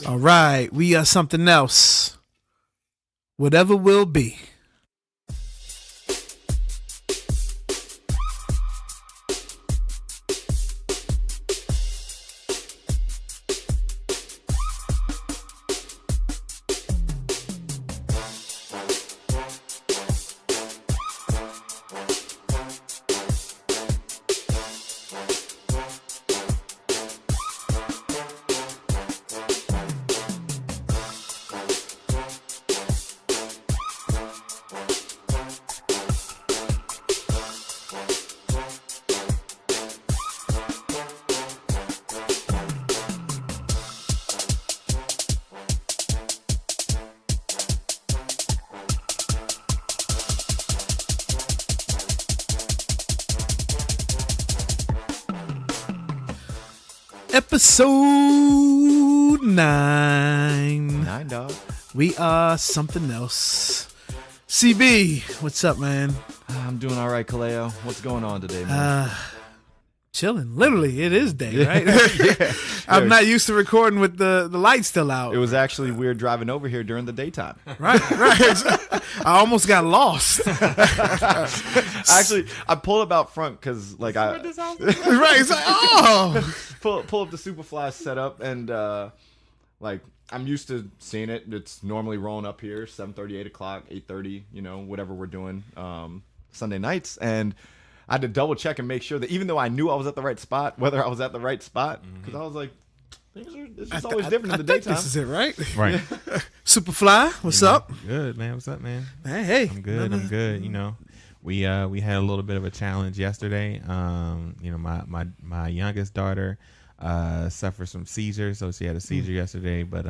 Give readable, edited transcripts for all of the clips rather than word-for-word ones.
All right, we are something else. Whatever will be. Episode 9. 9, dog. We are something else. CB, what's up, man? I'm doing all right, Kaleo. What's going on today, man? Chilling. Literally, it is day, right? Yeah. I'm not used to recording with the lights still out. It was actually weird driving over here during the daytime. Right. I almost got lost. Actually, I pulled up out front because, like, Right. It's like, oh. pull up the Superfly setup, and like, I'm used to seeing it. It's normally rolling up here 7:30, 8 o'clock, 8:30. You know, whatever we're doing Sunday nights, and I had to double check and make sure that even though I knew I was at the right spot, whether I was at the right spot, because I was like, it's just always different in the daytime. This is it, right? Right. Superfly, what's up? Good, man. What's up, man? Hey. I'm good. I'm good. You know, we had a little bit of a challenge yesterday. You know, my youngest daughter suffered some seizures, so she had a seizure yesterday, but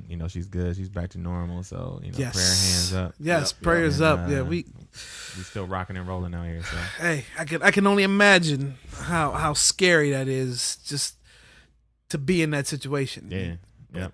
you know, she's good. She's back to normal. So, you know, Yes. prayer hands up. Yes, prayers And, up. Yeah, we still rocking and rolling out here. So hey, I can only imagine how scary that is just to be in that situation. yeah. Yep.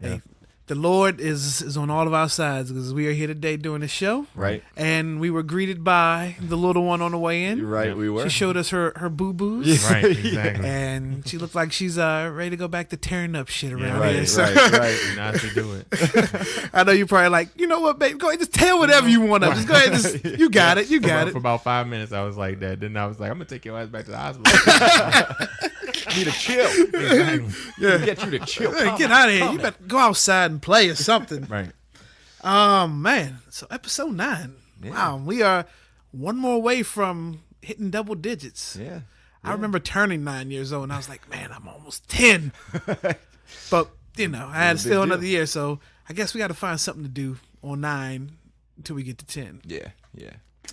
Hey, the Lord is on all of our sides because we are here today doing the show. Right. And we were greeted by the little one on the way in. You're right. Yep. We were. She showed us her boo-boos. Right. Exactly. And she looked like she's ready to go back to tearing up shit around Right. here. So Right. Now to do it. I know you're probably like, you know what, babe? Go ahead, just tell whatever you want to. Just go ahead, you got it. You got For it. about 5 minutes, I was like that. Then I was like, I'm gonna take your ass back to the hospital. Need to chill. Exactly. Get you to chill. Hey, get out of here. You better go outside and play or something. Right. Man. So episode 9. Yeah. Wow. We are one more away from hitting double digits. Yeah. I remember turning 9 years old and I was like, man, I'm almost 10. But, you know, I had still another year. So I guess we got to find something to do on 9 until we get to 10. Yeah.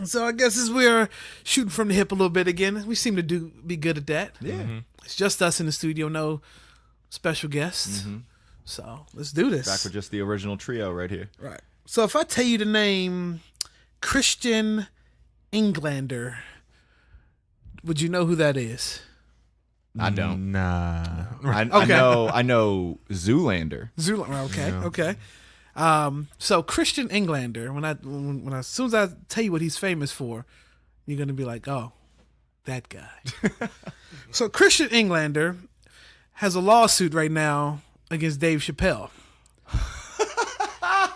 So I guess as we're shooting from the hip a little bit again, we seem to be good at that. Yeah. Mm-hmm. It's just us in the studio, no special guests. So let's do this. Back with just the original trio right here. Right. So if I tell you the name Christian Englander, would you know who that is? I don't. Nah. I know Zoolander. Zoolander. Okay. Yeah. Okay. So Christian Englander, when as soon as I tell you what he's famous for, you're gonna be like, oh, that guy. So Christian Englander has a lawsuit right now against Dave Chappelle.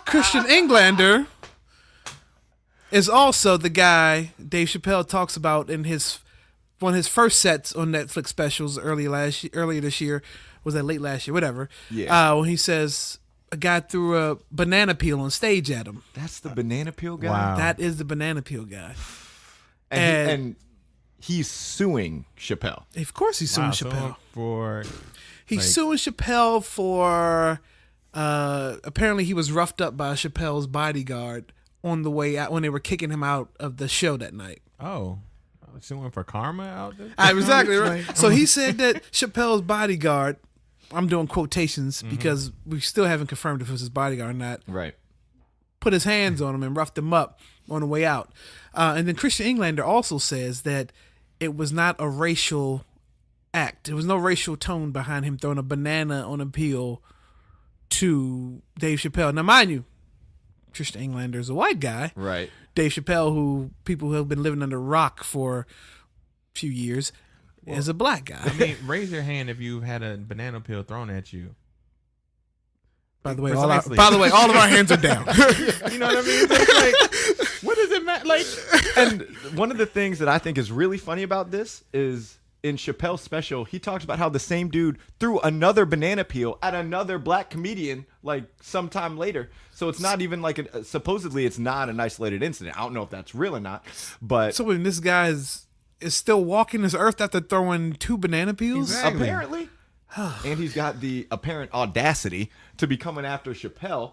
Christian Englander is also the guy Dave Chappelle talks about in one of his first sets on Netflix specials earlier this year. Was that late last year? Whatever. Yeah. When he says a guy threw a banana peel on stage at him. That's the banana peel guy. Wow. That is the banana peel guy. And he's suing Chappelle. Of course he's suing Wow, Chappelle. for He's like- suing Chappelle for apparently he was roughed up by Chappelle's bodyguard on the way out when they were kicking him out of the show that night. suing for karma out there. Exactly right. So he said that Chappelle's bodyguard, I'm doing quotations because we still haven't confirmed if it was his bodyguard or not, Right. put his hands on him and roughed him up on the way out. And then Christian Englander also says that it was not a racial act. There was no racial tone behind him throwing a banana on appeal to Dave Chappelle. Now, mind you, Christian Englander is a white guy. Right. Dave Chappelle, who people who have been living under a rock for a few years, is a black guy. I mean, raise your hand if you've had a banana peel thrown at you. By the way, Precisely. all of our hands are down. You know what I mean? It's like, what does it matter? Like, And one of the things that I think is really funny about this is in Chappelle's special, he talks about how the same dude threw another banana peel at another black comedian like sometime later. So it's not even like supposedly it's not an isolated incident. I don't know if that's real or not, but So when this guy is still walking this earth after throwing 2 banana peels? Exactly. apparently, and he's got the apparent audacity to be coming after Chappelle.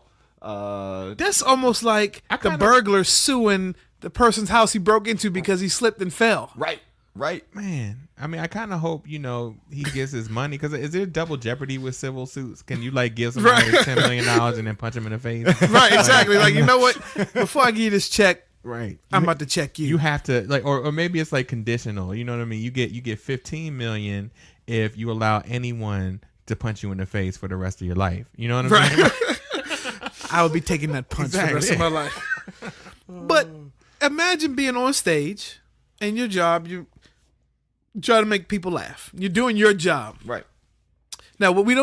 That's almost like the burglar suing the person's house he broke into because he slipped and fell. Right. man, I mean, I kind of hope, you know, he gets his money. Because is there double jeopardy with civil suits? Can you, like, give somebody $10 million and then punch him in the face? Right, exactly. Like, you know what? Before I give you this check, Right. I'm about to check you. You have to, like, or maybe it's like conditional. You know what I mean? You get $15 million if you allow anyone to punch you in the face for the rest of your life. You know what I mean? I would be taking that punch for the rest of my life. But imagine being on stage and your job, you try to make people laugh. You're doing your job. Right. Now, what we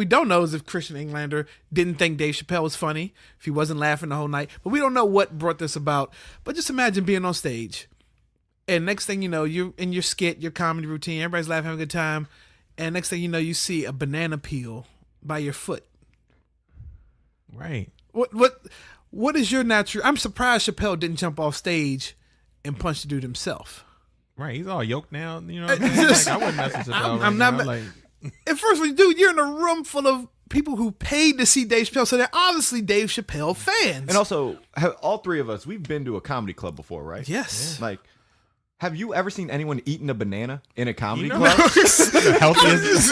don't know is if Christian Englander didn't think Dave Chappelle was funny, if he wasn't laughing the whole night. But we don't know what brought this about. But just imagine being on stage, and next thing you know, you're in your skit, your comedy routine, everybody's laughing, having a good time, and next thing you know, you see a banana peel by your foot. Right. What is your natural? I'm surprised Chappelle didn't jump off stage and punch the dude himself. Right. He's all yoked now. You know what I'm saying? Like, I wouldn't mess with Chappelle I'm right not- now. Like, And firstly, dude, you're in a room full of people who paid to see Dave Chappelle, so they're obviously Dave Chappelle fans. And also, all three of us, we've been to a comedy club before, right? Yes. Like, have you ever seen anyone eating a banana in a comedy know, club? healthiest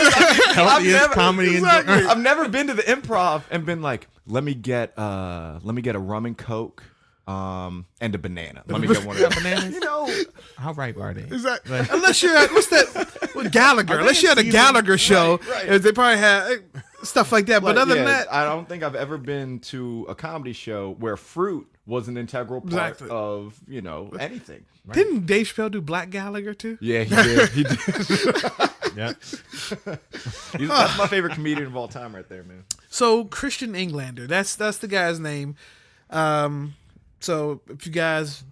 comedy in I've never been to the Improv and been like, let me get a rum and coke, and a banana. Let me get one of those. bananas. You know, How ripe are they? Exactly. Unless you're at, with Gallagher. Unless you had a Gallagher show, right. they probably had stuff like that. But like, other than yeah, that, I don't think I've ever been to a comedy show where fruit was an integral part Exactly. of, anything. didn't Dave Chappelle do Black Gallagher too? Yeah, he did. He did. Yeah. That's my favorite comedian of all time right there, man. So Christian Englander, that's the guy's name. So if you guys,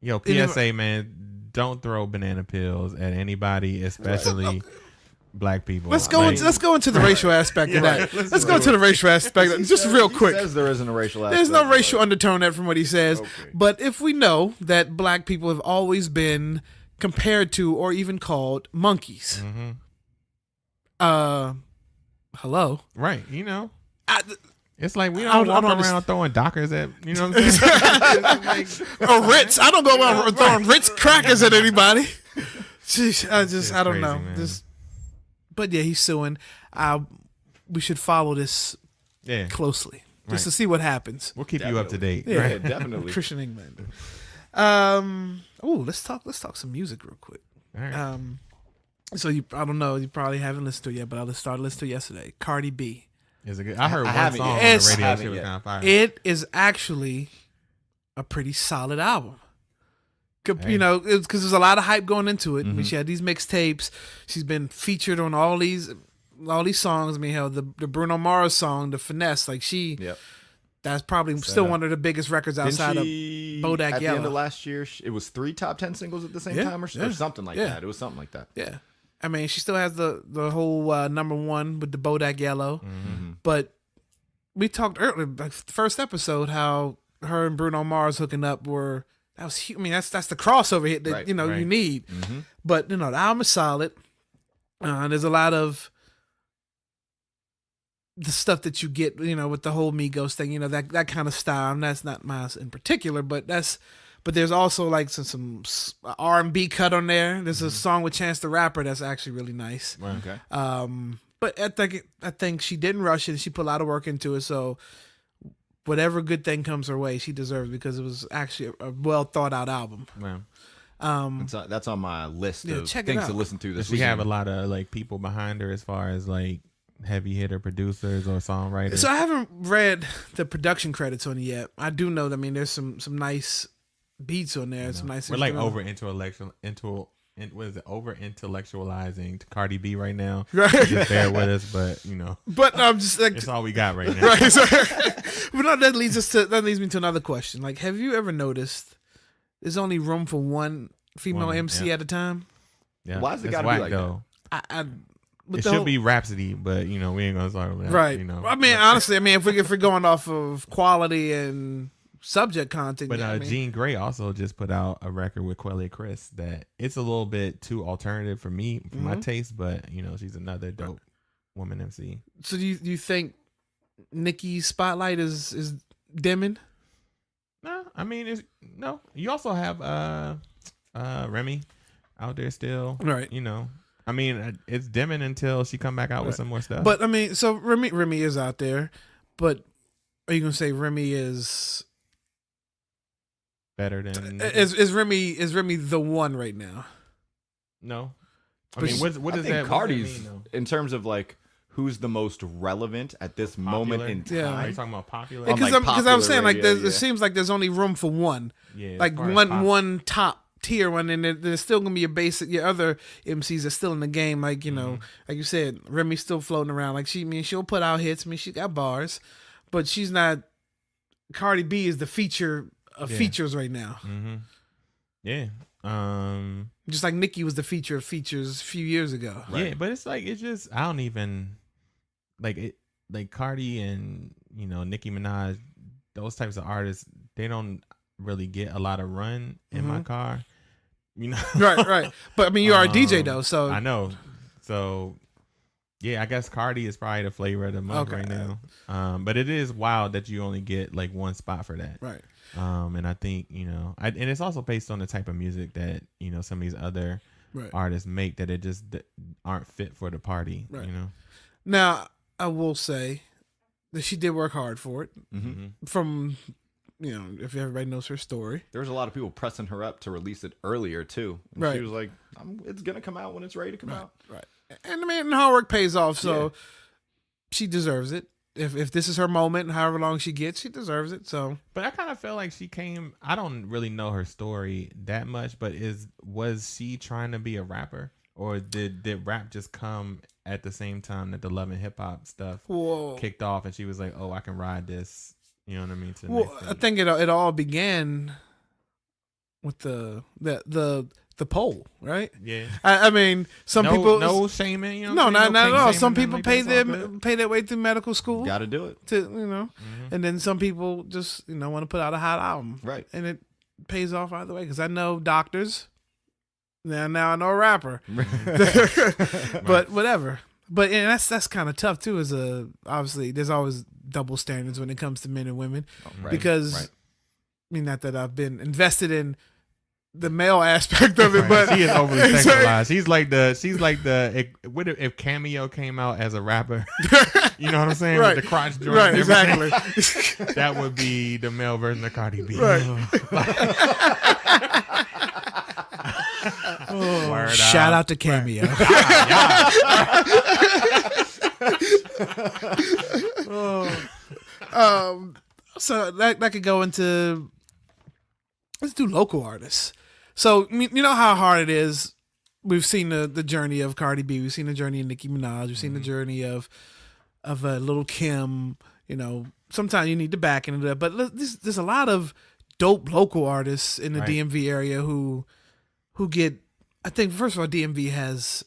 Yo, PSA, man, don't throw banana peels at anybody, especially black people. let's go into the racial aspect of that. Let's go into the racial aspect. Just real He quick. says there isn't a racial aspect. There's no but- racial undertone there from what he says. Okay. But if we know that black people have always been compared to or even called monkeys. Hello. Right, you know. I, It's like we I don't don't walk around understand. throwing Dockers at, you know what I'm saying? or Ritz. I don't go around throwing Ritz crackers at anybody. Jeez, I don't crazy, know. man. But yeah, he's suing. We should follow this Yeah, closely just Right. to see what happens. we'll keep you up to date. Yeah. Yeah, definitely. Christian Englander. Let's talk some music real quick. All right. So I don't know, you probably haven't listened to it yet, but I started listening to it yesterday. Cardi B. Is it good? I heard I one haven't song yet. on the radio. Haven't She was yet. kind of fire. It is actually a pretty solid album. You know, because there's a lot of hype going into it. I mean, she had these mixtapes. She's been featured on all these songs. I mean, hell, the Bruno Mars song, the Finesse, like Yep. that's probably still one of the biggest records outside Didn't of she, Bodak at the Yellow. end of last year, it was 3 top 10 singles at the same Yeah, time or yeah. something like Yeah. that. It was something like that. Yeah. I mean, she still has the whole #1 with the Bodak Yellow. But we talked earlier, like first episode, how her and Bruno Mars hooking up that's huge. I mean, that's the crossover hit that Right, you right. need. But the album is solid. There's a lot of the stuff that you get, with the whole Migos thing, that kind of style. And that's not mine in particular, but there's also like some R&B cut on there. There's a song with Chance the Rapper that's actually really nice. Okay. But I think she didn't rush it. And she put a lot of work into it. So whatever good thing comes her way, she deserves, because it was actually a well thought out album. Wow. That's on my list of check it things to out. listen to this Does she weekend. have a lot of like people behind her as far as like heavy hitter producers or songwriters? So I haven't read the production credits on it yet. I do know that, I mean, there's some nice beats on there. Some nice. We're like over intellectualizing Cardi B right now. Right. Just bear with us, but But I'm just like, it's all we got right now. right. So, but no, that leads me to another question. Like, have you ever noticed there's only room for one female Woman, MC yeah. at a time? Why is it That's gotta be whack, like though? With It the should whole- be Rhapsody, but we ain't gonna start with that. right. I mean, But- honestly, I mean, if we're going off of quality and subject content, But yeah, I mean, Jean Grey also just put out a record with Quelly Chris that it's a little bit too alternative for me, for my taste. But she's another dope woman MC. so do you think Nicki's spotlight is dimming? No, I mean no. You also have Remy out there still, Right. I mean, it's dimming until she come back out with some more stuff. But I mean, so Remy is out there, but are you gonna say Remy is better than is Remy the one right now? no. I But mean, what I does think that? Cardi's, what does that mean, though? in terms of like who's the most relevant at this moment in time. Yeah. Are you talking about popular? On, Because like, I'm popular saying like radio, it seems like there's only room for one, Yeah, as like far as one top tier one, and there's still gonna be your other MCs are still in the game. Like like you said, Remy's still floating around. Like she'll put out hits. I mean, she got bars, but she's not. Cardi B is the feature of features right now. Mm-hmm. Yeah. Just like Nicki was the feature of features a few years ago. Yeah, but it's like it's just I don't even like it. Like Cardi and Nicki Minaj, those types of artists, they don't really get a lot of run in my car. Right. But I mean, you are a DJ though, so I know. So yeah, I guess Cardi is probably the flavor of the month right now. But it is wild that you only get like one spot for that. right. And I think and it's also based on the type of music that some of these other artists make that it just aren't fit for the party. Right. Now I will say that she did work hard for it. Mm-hmm. From if everybody knows her story. There was a lot of people pressing her up to release it earlier too. And Right. She was like, "It's gonna come out when it's ready to come out." Right. And I mean, hard work pays off, so she deserves it. If this is her moment, however long she gets, she deserves it. So, But I kind of feel like she came. I don't really know her story that much, but was she trying to be a rapper, or did rap just come at the same time that the Love and Hip Hop stuff kicked off, and she was like, "Oh, I can ride this." You know what I mean? To the next I stage. think it all began with the poll, right? Yeah. I mean, some people no shaming. You know no, what I'm not saying? at all. kink Some shaming, people nothing like that. pay their way through medical school Got to do it, to Mm-hmm. and then some people just want to put out a hot album, right? and it pays off either way. Because I know doctors. Now I know a rapper, but whatever. But and that's kind of tough too. Obviously there's always double standards when it comes to men and women, because I mean, not that I've been invested in the male aspect of it, but she is overly sexualized. She's like the what if Cameo came out as a rapper? You know what I'm saying? Right. With the crotch joint. Right, and everything. exactly. That would be the male version of Cardi B. Right. Word Shout out to Cameo. So that could go into, let's do local artists. So you know how hard it is. We've seen the journey of Cardi B. We've seen the journey of Nicki Minaj. We've seen the journey of Lil Kim. Sometimes you need to back into that. But there's a lot of dope local artists in the DMV area who get. I think first of all, DMV has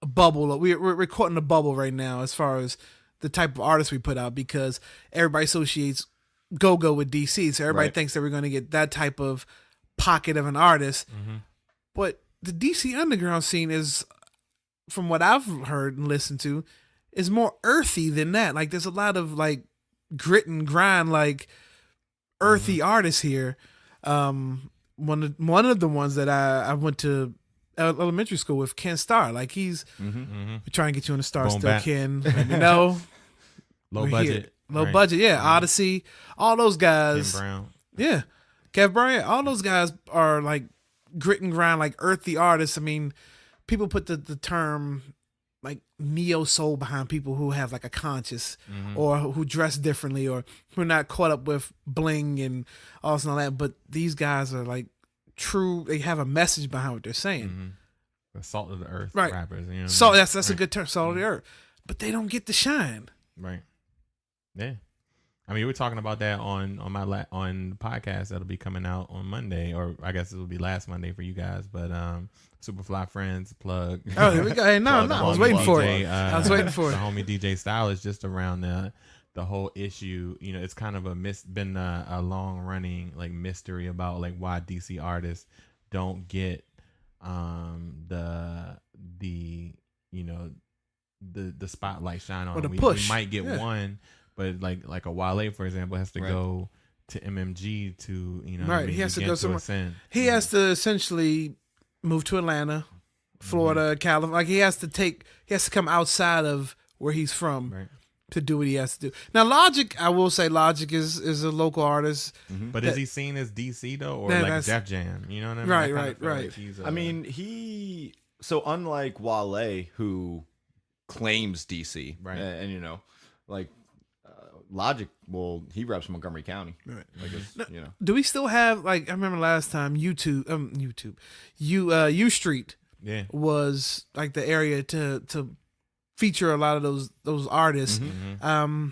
a bubble. We're caught in a bubble right now as far as the type of artists we put out, because everybody associates go-go with DC. So everybody thinks that we're going to get that type of pocket of an artist. Mm-hmm. But the DC underground scene is, from what I've heard and listened to, is more earthy than that. Like there's a lot of like grit and grind, like earthy artists here. One of the ones that I went to elementary school with, Ken Starr. Like we're trying to get you on the Star Boom still, back. Ken. Let me know. Low We're budget. here. Low budget, yeah. Odyssey, all those guys. Tim Brown. Yeah. Kev Bryant, all those guys are like grit and grind, like earthy artists. I mean, people put the term like neo soul behind people who have like a conscience or who dress differently or who are not caught up with bling and all this and all that. But these guys are like true. They have a message behind what they're saying. The salt of the earth Right. rappers. You know what So I mean? that's a good term, salt of the earth. But they don't get the shine. Right. Yeah. I mean, we're talking about that on my on the podcast that'll be coming out on Monday, or I guess it will be last Monday for you guys. But Superfly Friends plug. Oh, here we go. Hey, no, I was waiting for it. I was waiting for the it. homie DJ Style is just around the whole issue. You know, it's kind of been a long running like mystery about like why DC artists don't get the you know the spotlight shine on or the them. push. We might get one. But like a Wale, for example, has to go to MMG to, you know, right. He has to go somewhere. Ascend. He has to essentially move to Atlanta, Florida, California. Like he has to come outside of where he's from to do what he has to do. Now, Logic, I will say, Logic is a local artist. But is he seen as DC though, or like Def Jam? You know what I mean? Right. Like he's I mean, so unlike Wale, who claims DC, right, and you know, like. Logic, well, he reps Montgomery County. Right. Like it's, you know. Do we still have like I remember last time U Street was like the area to feature a lot of those artists. Do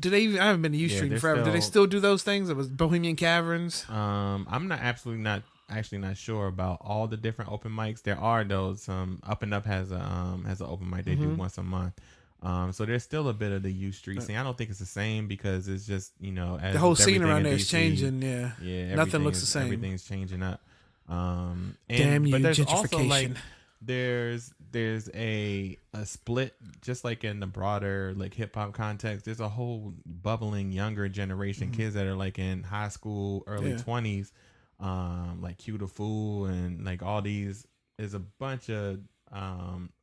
they even, I haven't been to U Street in forever. Do they still do those things? It was Bohemian Caverns. I'm not actually not sure about all the different open mics. There are those. Up and Up has an open mic they do once a month. So there's still a bit of the U Street scene. I don't think it's the same because it's just, you know, as the whole scene around there DC, is changing. Yeah, nothing looks the same. Everything's changing up. Damn you, but there's gentrification. also like there's a split, just like in the broader like hip hop context. There's a whole bubbling younger generation, kids that are like in high school, early 20s, like Q the Fool and like all these. There's a bunch of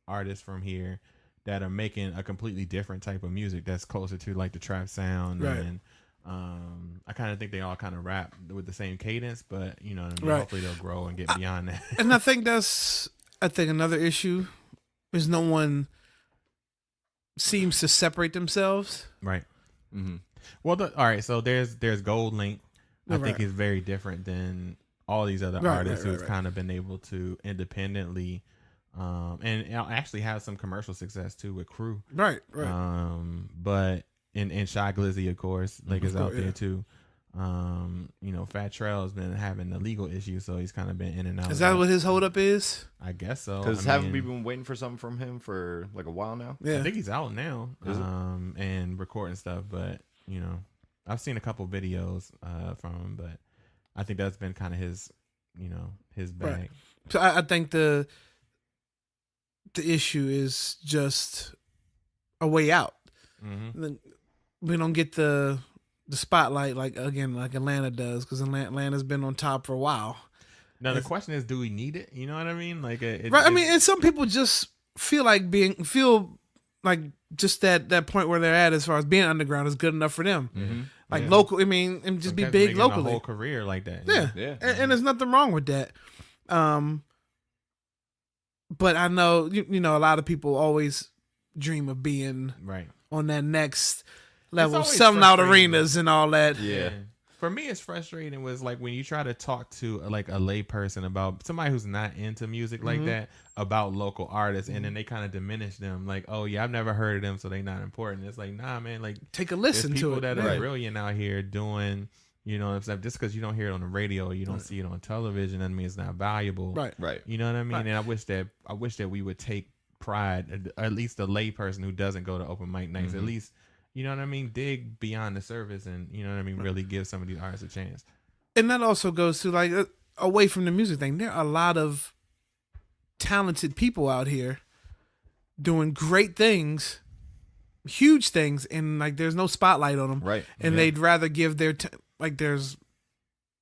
artists from here that are making a completely different type of music that's closer to like the trap sound. And I kind of think they all kind of rap with the same cadence, but you know what I mean? Hopefully they'll grow and get beyond that. And I think another issue is no one seems to separate themselves. Right. Well, all right, so there's Gold Link. I think is very different than all these other artists who've kind of been able to independently and actually have some commercial success too with Crew. Right. But and Shy Glizzy, of course, like is out there too. You know, Fat Trail's been having a legal issue, so he's kind of been in and out. Is that what his holdup is? I guess so. Because haven't we been waiting for something from him for like a while now? Yeah, I think he's out now, and recording stuff. But you know, I've seen a couple videos from him, but I think that's been kind of his, you know, his bag. Right. So I think the issue is just a way out. We don't get the spotlight like Atlanta does, because Atlanta's been on top for a while. Now the question is, do we need it? You know what I mean? Like, I mean, and some people just feel like just that point where they're at as far as being underground is good enough for them. Like local, I mean, and just sometimes be big locally. A whole career like that. Yeah. And there's nothing wrong with that. But I know you know a lot of people always dream of being on that next level, selling out arenas and all that. Yeah. For me, it's frustrating was like when you try to talk to like a lay person about somebody who's not into music like that about local artists, and then they kind of diminish them. Like, oh yeah, I've never heard of them, so they not important. It's like, nah, man. Like, take a listen to it. People that are brilliant out here doing, you know, just because you don't hear it on the radio, or you don't see it on television, doesn't mean it's not valuable. Right. You know what I mean? And I wish that we would take pride, at least the lay person who doesn't go to open mic nights, at least. You know what I mean? Dig beyond the surface and, you know what I mean, really give some of these artists a chance. And that also goes to, like, away from the music thing. There are a lot of talented people out here doing great things, huge things, and, like, there's no spotlight on them. Right. And they'd rather give their, like, there's,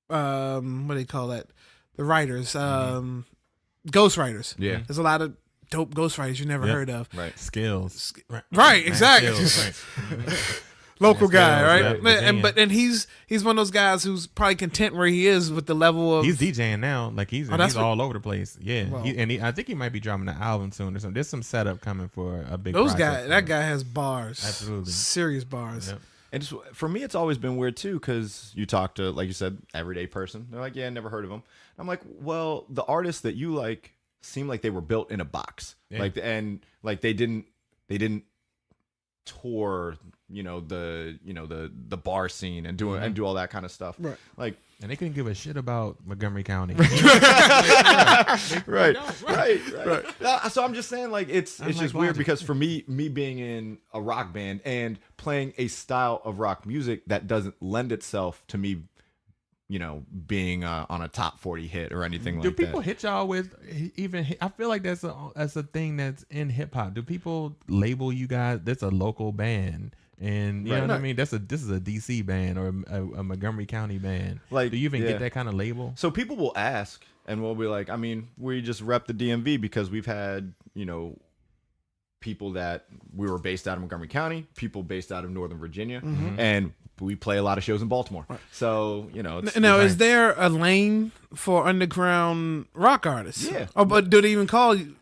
what do they call that? The writers, ghostwriters. Yeah. There's a lot of dope ghostwriters you never heard of. Right. Skills. Right, exactly. Skills, right. local guy, Sales, right? yeah, And he's one of those guys who's probably content where he is with the level of. He's DJing now, like he's that's all over the place. Yeah, Well- I think he might be dropping an album soon or something. There's some setup coming for a big. Those project guys, that guy has bars, Absolutely. serious bars. Yep. And for me, it's always been weird too, because you talk to, like you said, everyday person. They're like, "Yeah, never heard of him." I'm like, "Well, the artists that you like seem like they were built in a box, Yeah. like they didn't tour, the bar scene and do all that kind of stuff, Right. Like, And they couldn't give a shit about Montgomery County. right. So I'm just saying, like, it's Unlike just weird Logic. because for me being in a rock band and playing a style of rock music that doesn't lend itself to me, being on a top 40 hit or anything Do like people that. hit y'all with even? I feel like that's a thing that's in hip hop. Do people label you guys? That's a local band, and you know what I mean. This is a DC band or a Montgomery County band. Like, do you even yeah. get that kind of label? So people will ask, and we'll be like, I mean, we just rep the DMV because we've had, people that we were based out of Montgomery County, people based out of Northern Virginia, and we play a lot of shows in Baltimore. So, it's, Now, is there a lane for underground rock artists? Yeah. Oh, but do they even call you?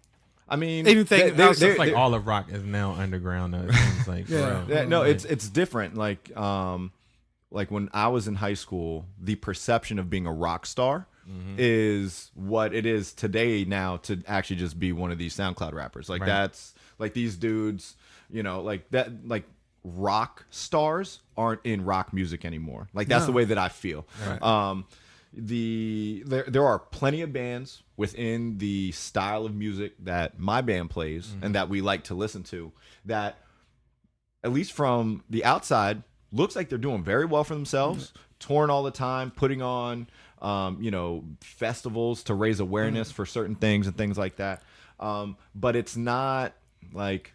I mean, Anything else? It's like all of rock is now underground. It seems like Yeah. bro. No, it's different. Like when I was in high school, the perception of being a rock star is what it is today now to actually just be one of these SoundCloud rappers. Like, Right. that's like these dudes, like that, like rock stars aren't in rock music anymore. Like, that's the way that I feel. Right. There are plenty of bands within the style of music that my band plays and that we like to listen to that, at least from the outside, looks like they're doing very well for themselves, touring all the time, putting on festivals to raise awareness for certain things and things like that. But it's not like,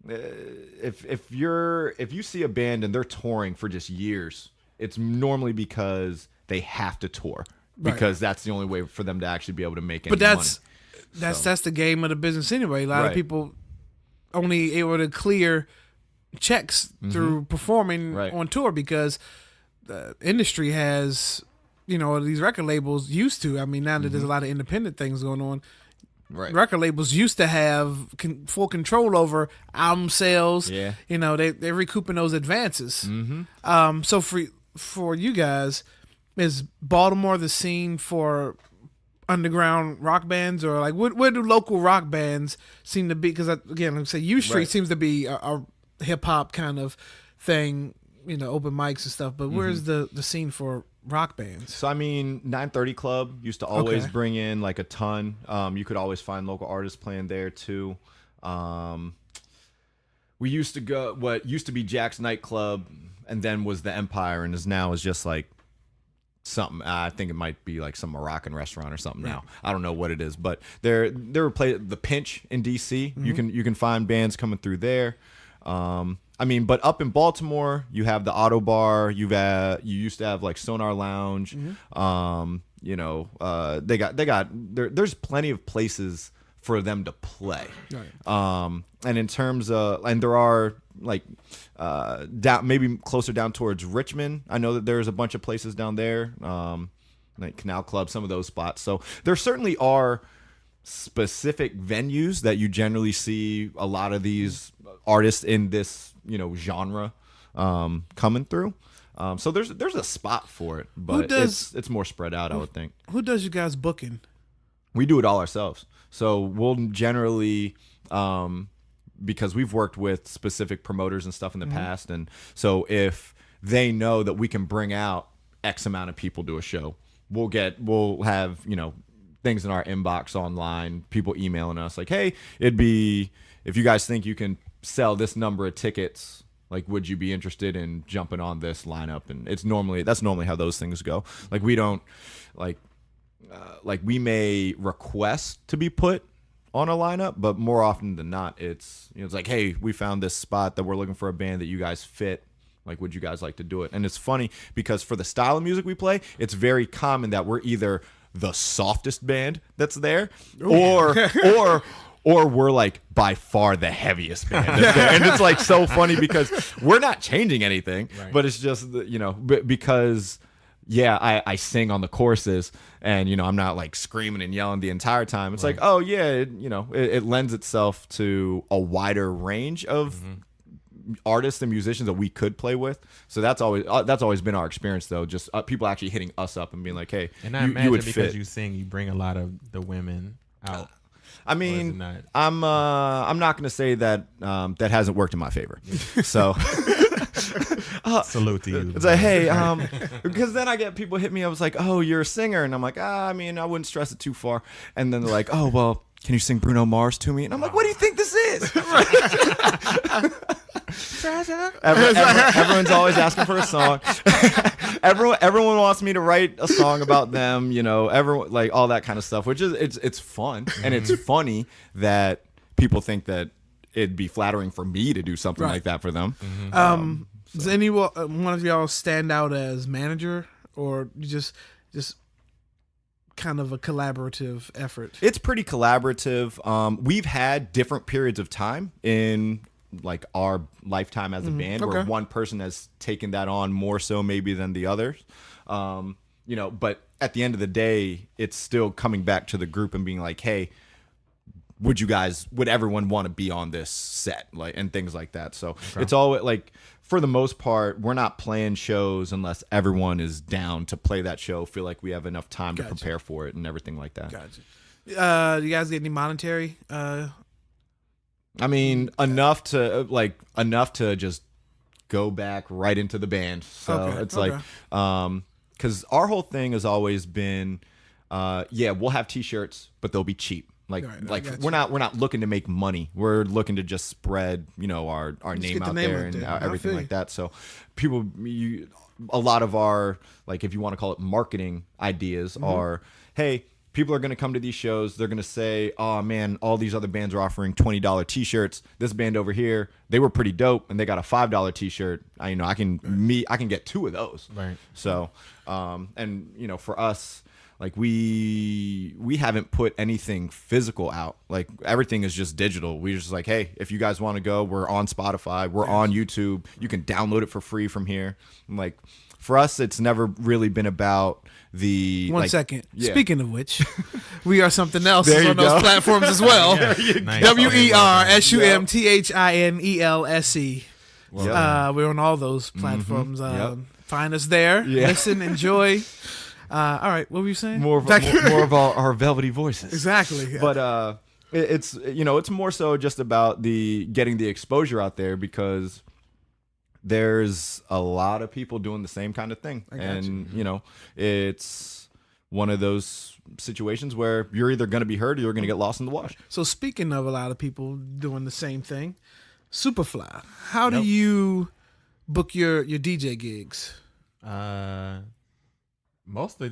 if you see a band and they're touring for just years, it's normally because they have to tour, because that's the only way for them to actually be able to make any money. That's the game of the business anyway. A lot of Right. people only able to clear checks through performing on tour because the industry has, these record labels used to. I mean, now that there's a lot of independent things going on, record labels used to have full control over album sales. Yeah. They're recouping those advances. So for you guys, is Baltimore the scene for underground rock bands, or like where do local rock bands seem to be? Because again, like I say, U Street seems to be a hip hop kind of thing, open mics and stuff. But where's the scene for rock bands? So I mean, 930 Club used to always Okay. bring in like a ton. You could always find local artists playing there too. We used to go what used to be Jack's nightclub, and then was the Empire, and is just like something. I think it might be like some Moroccan restaurant or something now. I don't know what it is, but there were the Pinch in DC. You can find bands coming through there. I mean, but up in Baltimore, you have the Auto Bar. You used to have like Sonar Lounge. There's plenty of places for them to play. Right. And in terms of, and there are like down maybe closer down towards Richmond. I know that there's a bunch of places down there, like Canal Club, some of those spots. So there certainly are specific venues that you generally see a lot of these artists in this genre coming through. So there's a spot for it, but it's more spread out, I would think. Who does you guys booking? We do it all ourselves. So we'll generally, because we've worked with specific promoters and stuff in the past, and so if they know that we can bring out X amount of people to a show, we'll have things in our inbox online, people emailing us like, hey, it'd be, if you guys think you can sell this number of tickets, like, would you be interested in jumping on this lineup? And that's normally how those things go. Like, we don't like we may request to be put on a lineup, but more often than not, it's it's like, hey, we found this spot that we're looking for a band that you guys fit. Like, would you guys like to do it? And it's funny because for the style of music we play, it's very common that we're either the softest band that's there, or or we're like by far the heaviest band that's there. And it's like so funny because we're not changing anything, but it's just, because I sing on the choruses and, I'm not like screaming and yelling the entire time. It's like, oh yeah, it lends itself to a wider range of artists and musicians that we could play with. So that's always been our experience, though. Just people actually hitting us up and being like, "Hey, and I imagine because you sing, you bring a lot of the women out." I mean, I'm not gonna say that that hasn't worked in my favor. So salute to you. It's like, hey, because then I get people hit me. I was like, "Oh, you're a singer," and I'm like, I mean, I wouldn't stress it too far. And then they're like, "Oh, well, can you sing Bruno Mars to me?" And I'm like, "What do you think this is?" Everyone's always asking for a song. Everyone wants me to write a song about them, everyone, like all that kind of stuff, which is it's fun and it's funny that people think that it'd be flattering for me to do something like that for them. Does anyone one of y'all stand out as manager, or you just kind of a collaborative effort? It's pretty collaborative. We've had different periods of time in like our lifetime as a band where one person has taken that on more so maybe than the others. But at the end of the day, it's still coming back to the group and being like, hey, would everyone want to be on this set, like, and things like that. So it's all like, for the most part, we're not playing shows unless everyone is down to play that show, feel like we have enough time to prepare for it and everything like that. Do you guys get any monetary? I mean, enough to just go back right into the band. So it's like, because our whole thing has always been, we'll have T-shirts, but they'll be cheap. We're not looking to make money. We're looking to just spread, our name out there and everything like that. So a lot of our, like, if you want to call it marketing ideas are, hey, people are going to come to these shows. They're going to say, oh man, all these other bands are offering $20 T-shirts. This band over here, they were pretty dope, and they got a $5 T-shirt. I can get 2 of those. Right. So, for us, like we haven't put anything physical out. Like everything is just digital. We're just like, hey, if you guys want to go, we're on Spotify, we're on YouTube. You can download it for free from here. And like, for us, it's never really been about the... One second. Yeah. Speaking of which, we are something else on those platforms as well. WERSUMTHINELSE. We're on all those platforms. Find us there. Listen, enjoy. All right, what were you saying? More of our velvety voices. Exactly. But it's it's more so just about getting the exposure out there, because there's a lot of people doing the same kind of thing. It's one of those situations where you're either going to be heard or you're going to get lost in the wash. So speaking of a lot of people doing the same thing, Superfly, how do you book your DJ gigs? Mostly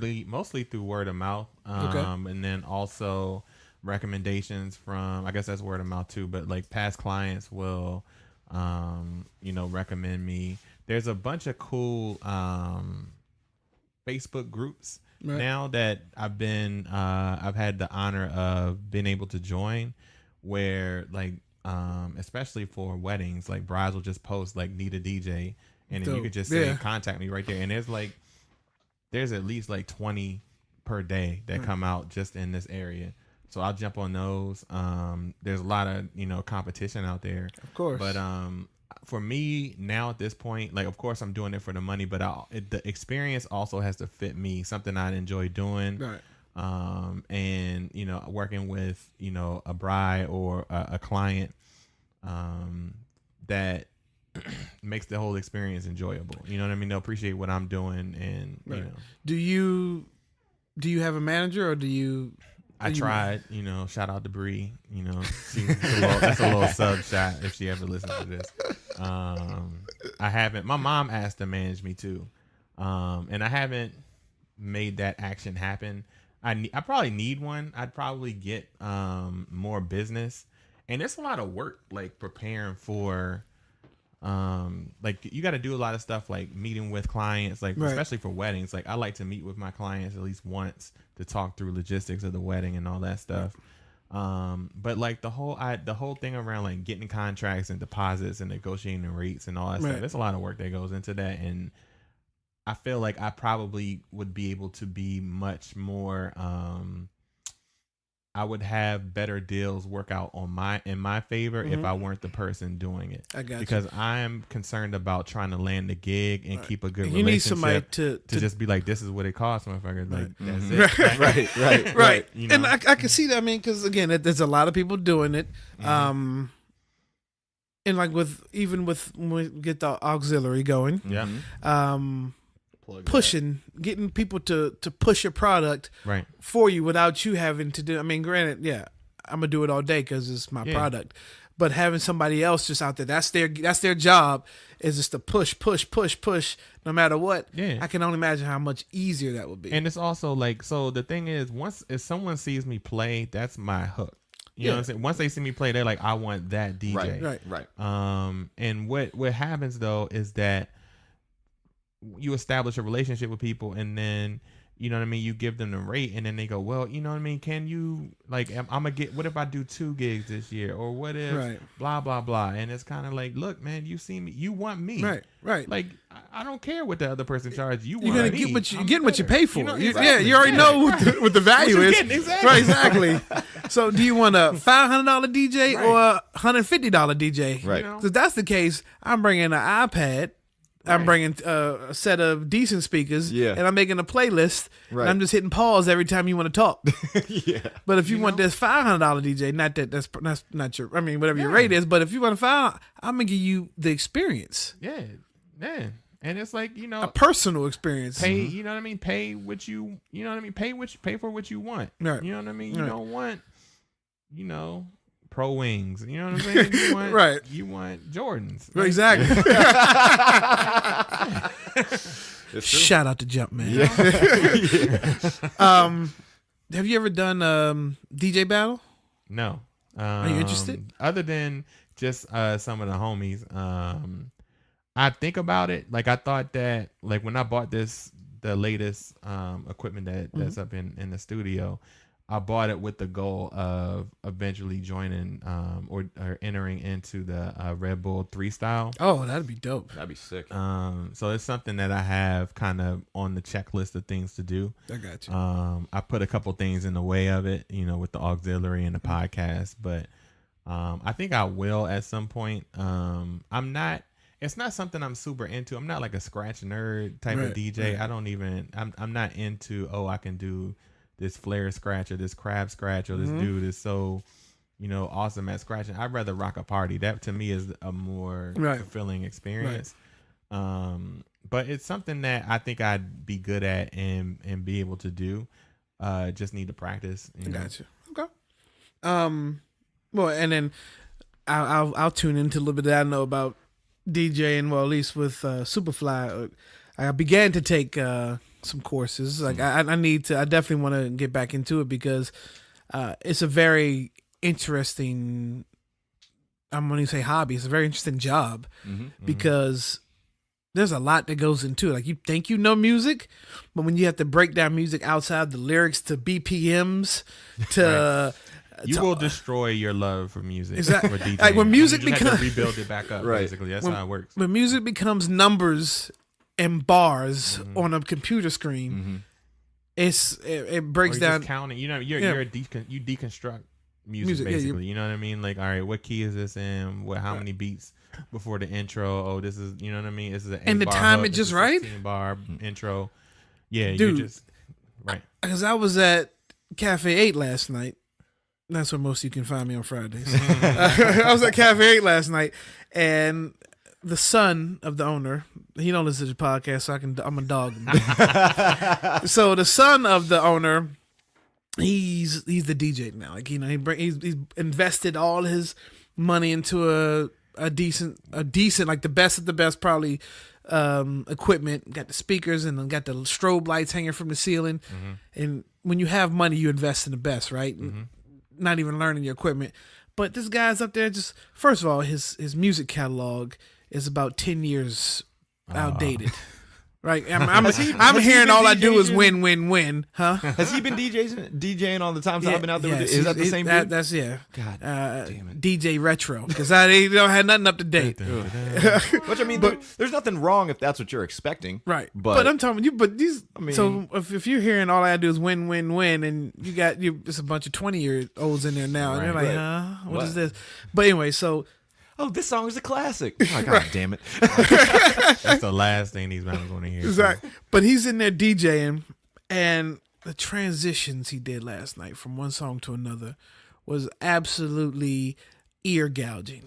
through word of mouth, and then also recommendations from, I guess that's word of mouth too, but like past clients will recommend me. There's a bunch of cool Facebook groups now that I've had the honor of being able to join, where like especially for weddings, like brides will just post like need a DJ, and then you could just say contact me right there, and there's at least like 20 per day that come out just in this area. So I'll jump on those. There's a lot of, competition out there. Of course. But for me now at this point, like, of course I'm doing it for the money, but the experience also has to fit me, something I enjoy doing. Right. And, working with, a bride or a client that makes the whole experience enjoyable. You know what I mean? They'll appreciate what I'm doing, and Do you have a manager, or do you? I tried. Shout out to Bree. That's a little sub shot if she ever listens to this. I haven't. My mom asked to manage me too, and I haven't made that action happen. I probably need one. I'd probably get more business, and it's a lot of work, like preparing for. Like you got to do a lot of stuff, like meeting with clients, like especially for weddings. Like I like to meet with my clients at least once to talk through logistics of the wedding and all that stuff. But like the whole thing around like getting contracts and deposits and negotiating rates and all that stuff, there's a lot of work that goes into that. And I feel like I probably would be able to be much more, I would have better deals work out in my favor if I weren't the person doing it. I got because I am concerned about trying to land the gig and keep a good you relationship. need somebody to just be like, this is what it costs, motherfucker. Like that's Right. it. right. You know? And I can see that. I mean, because again, there's a lot of people doing it. And like when we get the auxiliary going, pushing, getting people to push your product for you without you having to do. I mean, granted, I'm gonna do it all day because it's my product. But having somebody else just out there, that's their job, is just to push, no matter what. Yeah. I can only imagine how much easier that would be. And it's also like, so the thing is, if someone sees me play, that's my hook. You know what I'm saying? Once they see me play, they're like, I want that DJ. Right. And what happens though is that you establish a relationship with people, and then you know what I mean, you give them the rate, and then they go, well, you know what I mean, can you, like, I'm gonna get, what if I do 2 gigs this year, or what if blah blah blah. And it's kind of like, look, man, you see me, you want me, right like I don't care what the other person charges, you're gonna me. Get what you pay for. You know, you already know what the value is. Exactly. Right, exactly. So do you want a $500 DJ or a $150 DJ? Right. You know? So if that's the case, I'm bringing an iPad. I'm bringing a set of decent speakers, and I'm making a playlist, and I'm just hitting pause every time you want to talk. But if you want this $500 DJ, not that's not your, I mean, whatever your rate is, but if you want to $500, I'm gonna give you the experience. Yeah. And it's like, you know, a personal experience. Pay, you know what I mean? Pay what you know what I mean? Pay for what you want. Right. You know what I mean? You don't want, you know, Pro Wings. You know what I'm saying? You want, you want Jordans. Right? Exactly. Shout out to Jumpman. Have you ever done DJ battle? No. Are you interested? Other than just some of the homies. I think about it. Like, I thought that, like, when I bought the latest equipment that's up in the studio, I bought it with the goal of eventually joining or entering into the Red Bull 3 style. Oh, that'd be dope. That'd be sick. So it's something that I have kind of on the checklist of things to do. I got you. I put a couple things in the way of it, you know, with the auxiliary and the podcast, but I think I will at some point. It's not something I'm super into. I'm not like a scratch nerd type of DJ. I don't even, I'm not into, I can do this flare scratch or this crab scratch or this dude is so, you know, awesome at scratching. I'd rather rock a party. That to me is a more fulfilling experience. But it's something that I think I'd be good at and be able to do. Just need to practice. You know? Gotcha. Okay. Well, and then I'll tune into a little bit that I know about DJing. Well, at least with Superfly, I began to take some courses. Like I definitely want to get back into it because it's a very interesting, I'm going to say hobby. It's a very interesting job because there's a lot that goes into it. Like, you think you know music, but when you have to break down music outside the lyrics to BPMs to you will destroy your love for music. Exactly. For DJing. Like when music becomes rebuild it back up. Basically, that's how it works. When music becomes numbers and bars on a computer screen, it breaks down. Just counting. You know, you deconstruct music basically. You know what I mean? Like, all right, what key is this in? How many beats before the intro? Oh, this is, you know what I mean? This is an 8 and the bar time hook, it just right. 16-bar intro. Yeah, dude. You just right. Because I was at Cafe 8 last night. That's where most of you can find me on Fridays. I was at Cafe 8 last night, and the son of the owner, he don't listen to the podcast, so I'm a dog. So the son of the owner, he's the DJ now. Like, you know, he's invested all his money into a decent, like the best of the best, probably equipment. Got the speakers and then got the strobe lights hanging from the ceiling. And when you have money, you invest in the best, right? Not even learning your equipment. But this guy's up there, just, first of all, his music catalog is about 10 years outdated. Right, I'm hearing all I do is win, win, win, huh? Has he been DJing all the times that I've been out there? Yes, Is that the same dude? That's God damn it. DJ Retro, because I don't have nothing up to date. Which I mean, there's nothing wrong if that's what you're expecting, Right, But but I'm telling you, but these. I mean, so if you're hearing all I do is win, win, win, and it's a bunch of 20-year-olds in there now, and you're like, huh, what is this? But anyway, so. Oh, this song is a classic. Oh, God damn it. That's the last thing these men are going to hear. Exactly. But he's in there DJing, and the transitions he did last night from one song to another was absolutely ear gouging.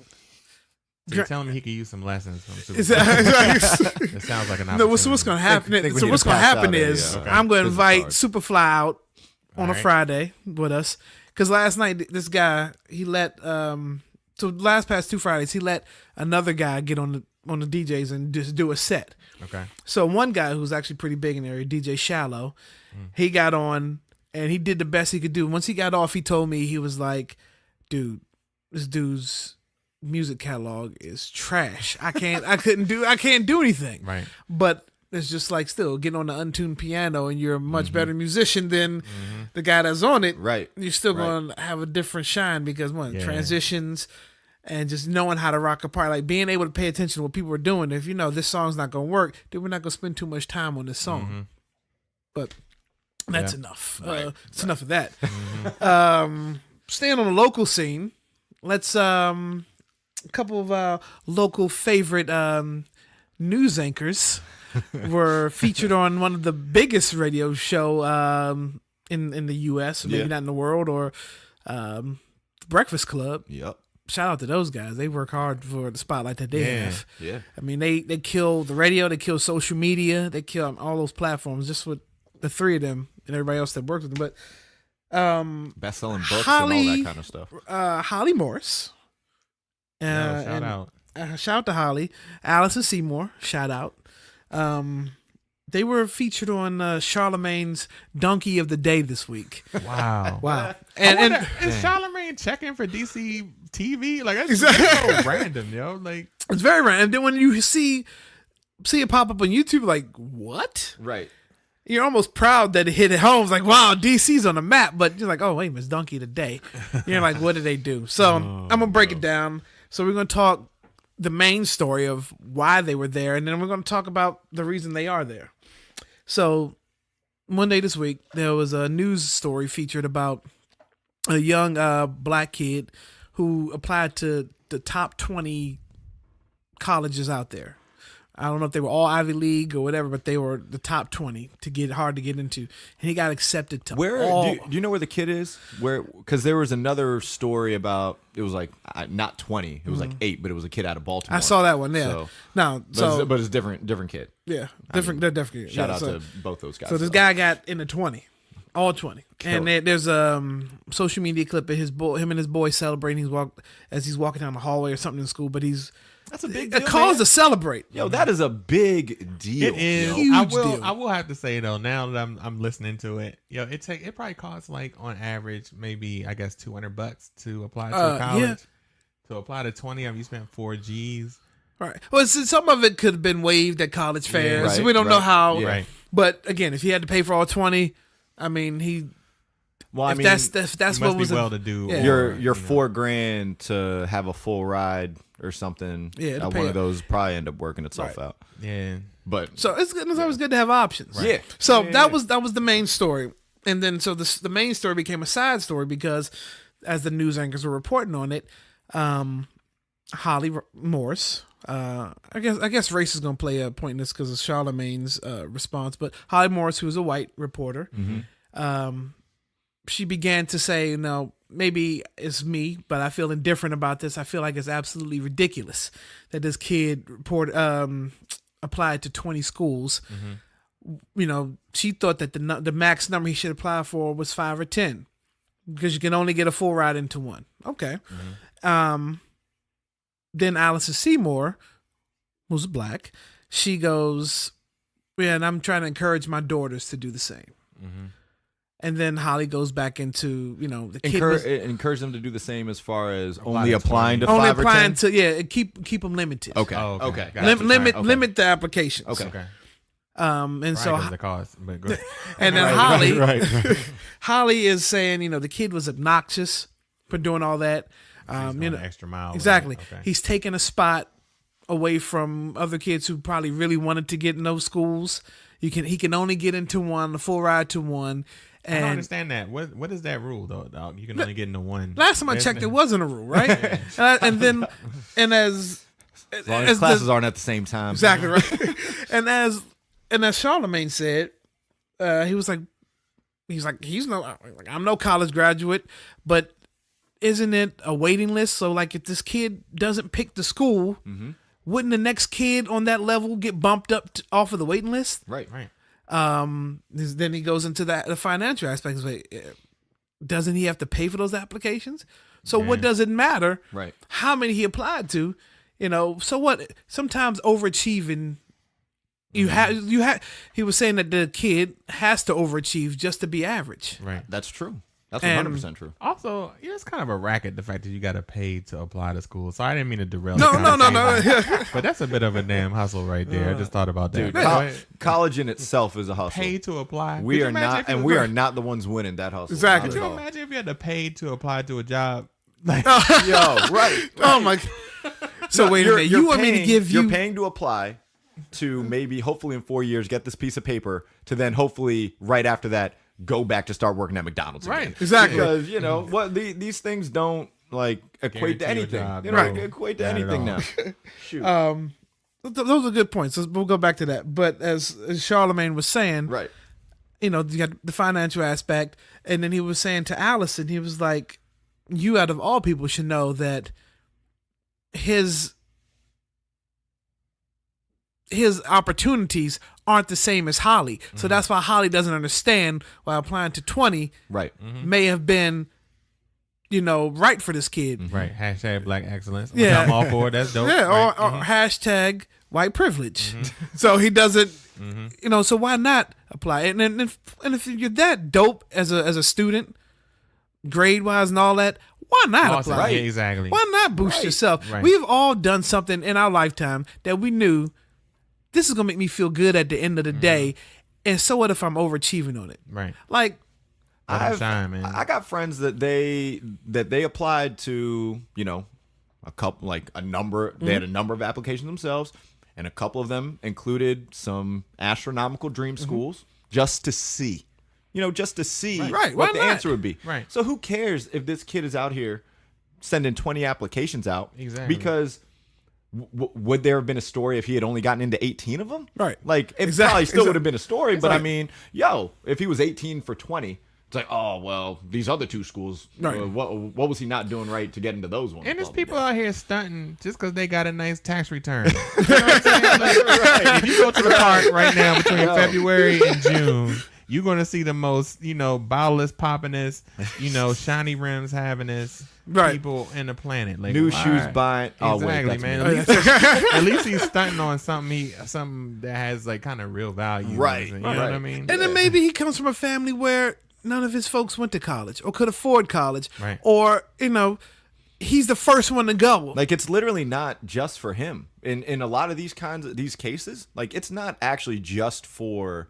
So you're telling me he could use some lessons from Super Exactly. It sounds like an No, so what's going to happen? think we So need what's to going to pass happen out is a, I'm going to business invite card. Superfly out on a Alright. Friday with us, because last night this guy he let so last past 2 Fridays he let another guy get on the DJs and just do a set. Okay. So one guy who's actually pretty big in the area, DJ Shallow, he got on and he did the best he could do. Once he got off, he told me, he was like, dude, this dude's music catalog is trash. I can't do anything. Right. But it's just like still getting on the untuned piano and you're a much better musician than the guy that's on it. Right. You're still Right. going to have a different shine because Yeah. transitions and just knowing how to rock a part, like being able to pay attention to what people are doing. If you know this song's not going to work, then we're not going to spend too much time on this song. But that's enough. It's enough of that. Staying on the local scene, let's a couple of local favorite news anchors were featured on one of the biggest radio show in the U.S., maybe Yeah. not in the world, or Breakfast Club. Yep. Shout out to those guys. They work hard for the spotlight that they Yeah. have. Yeah. I mean, they kill the radio, they kill social media, they kill all those platforms just with the three of them and everybody else that works with them. But Best-selling books and Holly- all that kind of stuff. Holly Morris. Shout and, out. shout out to Holly. Allison Seymour, shout out. They were featured on Charlemagne's Donkey of the Day this week. Wow. Wow. And And is Charlemagne checking for DC TV? Like that's Exactly. so random, yo. Like it's very random. And then when you see it pop up on YouTube, like, what? Right. You're almost proud that it hit at home. It's like, wow, DC's on the map. But you're like, oh, wait, it's Donkey of the Day. You're like, what did they do? So I'm going to break it down. So we're going to talk the main story of why they were there. And then we're going to talk about the reason they are there. So one day this week, there was a news story featured about a young black kid who applied to the top 20 colleges out there. I don't know if they were all Ivy League or whatever, but they were the top 20 to get hard to get into. And he got accepted to Where all. do you know where the kid is? Where? Because there was another story about it was like not 20, it was like 8, but it was a kid out of Baltimore. I saw that one. Yeah. So, No. but it's different kid. Yeah. Different. They're different. Shout yeah, out so, to both those guys. So this guy got in the 20, all 20, and there's a social media clip of him and his boy celebrating. As he's walking down the hallway or something in school, but that's a big a deal. cause man. to celebrate. Yo, that is a big deal. it is. yo. Huge deal. I will have to say though, now that I'm listening to it, yo, it probably costs like on average maybe I guess $200 to apply to college. Yeah. To apply to 20 of them, you spent 4 G's. Right. Well, some of it could have been waived at college fairs. right, We don't know right. how. Yeah. Right. But again, if he had to pay for all 20, I mean, Well, I if mean, that's It what must was be well to do. Yeah. or, your you know. $4,000 to have a full ride or something. Yeah, to pay one it. of those probably end up working itself Right. out. Yeah. But So it's always good to have options. Yeah. So Yeah. that was the main story, and then so the main story became a side story because, as the news anchors were reporting on it, Holly Morris. I guess race is going to play a point in this because of Charlemagne's response, but Holly Morris, who is a white reporter, she began to say, maybe it's me, but I feel indifferent about this. I feel like it's absolutely ridiculous that this kid applied to 20 schools. She thought that the max number he should apply for was 5 or 10 because you can only get a full ride into one. Okay. Then Allison Seymour, who's black, she goes, yeah, and I'm trying to encourage my daughters to do the same. And then Holly goes back into, the kid was encourage them to do the same as far as Apply only to applying to 20. only 5 or applying 10. to, keep them limited. Okay. Oh, okay. Okay. Gotcha. Limit Okay. limit the applications. Okay. Okay. And so Right, 'cause the cost. But go ahead. and then Holly, right. Holly is saying, the kid was obnoxious for doing all that. He's going an extra mile. with Exactly. it. Okay. He's taking a spot away from other kids who probably really wanted to get in those schools. He can only get into one, the full ride to one. I don't And understand that. What is that rule though, dog? You can only get into one. last time I checked, it wasn't a rule, right? and then, and as long as classes aren't at the same time. exactly right, and as Charlemagne said, he's I'm no college graduate, but isn't it a waiting list? So like, if this kid doesn't pick the school, wouldn't the next kid on that level get bumped up off of the waiting list? Right. Then he goes into the financial aspects. Doesn't he have to pay for those applications? So what does it matter? Right. How many he applied to? So what? Sometimes overachieving. You have. He was saying that the kid has to overachieve just to be average. Right. That's true. That's And- 100% true. Also, it's kind of a racket, the fact that you got to pay to apply to school. So I didn't mean to derail. No. the conversation, but that's a bit of a damn hustle right there. I just thought about that. Dude, Go ahead. college in itself is a hustle. Pay to apply. We Could you are imagine not, if you and was we a- are not the ones winning that hustle. Exactly. Not Could at you all. imagine if you had to pay to apply to a job? Like, Yo, right. Oh my. So wait a minute. You want me to give you? You're paying to apply to maybe, hopefully in 4 years, get this piece of paper to then hopefully right after that go back to start working at McDonald's. Right. Again. Exactly. Because what these things don't like equate to Guarantee you a anything. job, They no. don't equate to Not at anything all. now. Shoot. Those are good points. We'll go back to that. But as Charlemagne was saying, Right. you got the financial aspect, and then he was saying to Allison, he was like, "You out of all people should know that his opportunities aren't the same as Holly. So that's why Holly doesn't understand why applying to 20 Right. may have been, right for this kid. right. Hashtag Black Excellence. Yeah. I'm all for it. That's dope. Yeah, Right. or hashtag white privilege. So he doesn't, so why not apply? And if you're that dope as a student, grade wise and all that, why not Awesome. apply? Yeah, exactly. Why not boost yourself? Right. We've all done something in our lifetime that we knew this is gonna make me feel good at the end of the day. And so what if I'm overachieving on it? Right. Like, Let 'em shine, man. I got friends that they applied to, a couple, like a number. They had a number of applications themselves, and a couple of them included some astronomical dream schools just to see, just to see Right, what why the not? answer would be. Right. So who cares if this kid is out here sending 20 applications out? Exactly. Because would there have been a story if he had only gotten into 18 of them? Right. Like, it Exactly. probably still would have been a story, but I Right. mean, if he was 18 for 20, it's like, oh, well, these other two schools, Right. what was he not doing right to get into those ones? And there's Blah, blah, people blah. out here stunting just because they got a nice tax return. You know what I'm saying? Like, if you go to the park right now between February and June, you're going to see the most, bottleless, poppin'est, shiny rims havingest Right. people in the planet. Like, New why? shoes buying. Oh, wait, Exactly, that's man. me. At least he's stunting on something that has like kind of real value. Right, You know what I mean? and then maybe he comes from a family where none of his folks went to college or could afford college, Right. or he's the first one to go. Like, it's literally not just for him. In a lot of these cases, like, it's not actually just for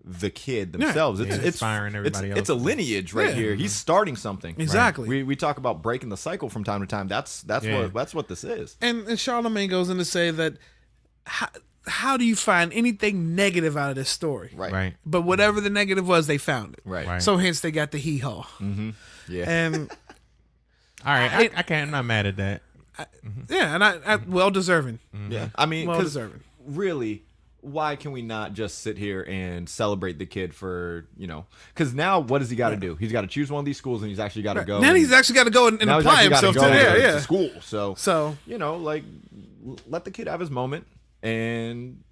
the kid themselves. Yeah, It's inspiring everybody It's a else. lineage right Yeah. here. He's starting something. Exactly. We talk about breaking the cycle from time to time. That's Yeah. what this is. And Charlemagne goes in to say that how do you find anything negative out of this story? Right. But whatever the negative was, they found it. Right. Right. So hence they got the hee-haw. Yeah. And All right. I can't. I'm not mad at that. yeah, and I well deserving. Yeah. I mean, Well 'cause deserving. really, why can we not just sit here and celebrate the kid for, because now what does he got to do? He's got to choose one of these schools, and he's actually got to go. Now and- he's actually got to go and now he's apply actually gotta himself to go there. to Yeah. school. So, So like, let the kid have his moment. And,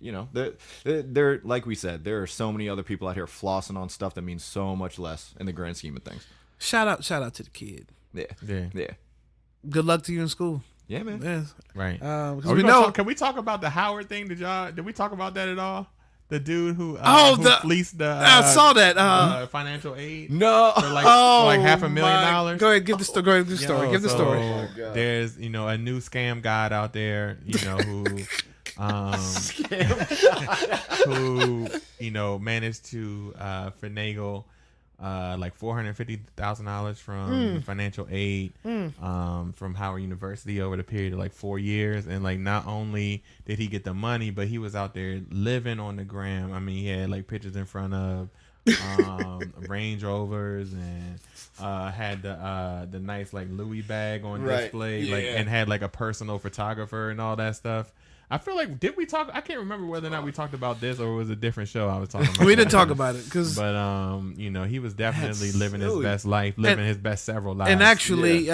they're like we said, there are so many other people out here flossing on stuff that means so much less in the grand scheme of things. shout out to the kid. Yeah. Yeah. Yeah. Good luck to you in school. Yeah, man. Yes. Right. 'Cause Are we we know. can we talk about the Howard thing? Did we talk about that at all? The dude who the fleeced the I saw that. financial aid No. for like $500,000. Go ahead, give the story. Go ahead, give the story. Yo, Give the so story. There's a new scam god out there, who who managed to finagle like $450,000 from financial aid from Howard University over the period of like 4 years. And like not only did he get the money, but he was out there living on the gram. I mean, he had like pictures in front of Range Rovers and had the nice like Louis bag on display, like, and had like a personal photographer and all that stuff. I feel like, did we talk? I can't remember whether or not we talked about this or it was a different show I was talking about. We didn't talk about it but he was definitely living his best life, living his best several lives. And actually,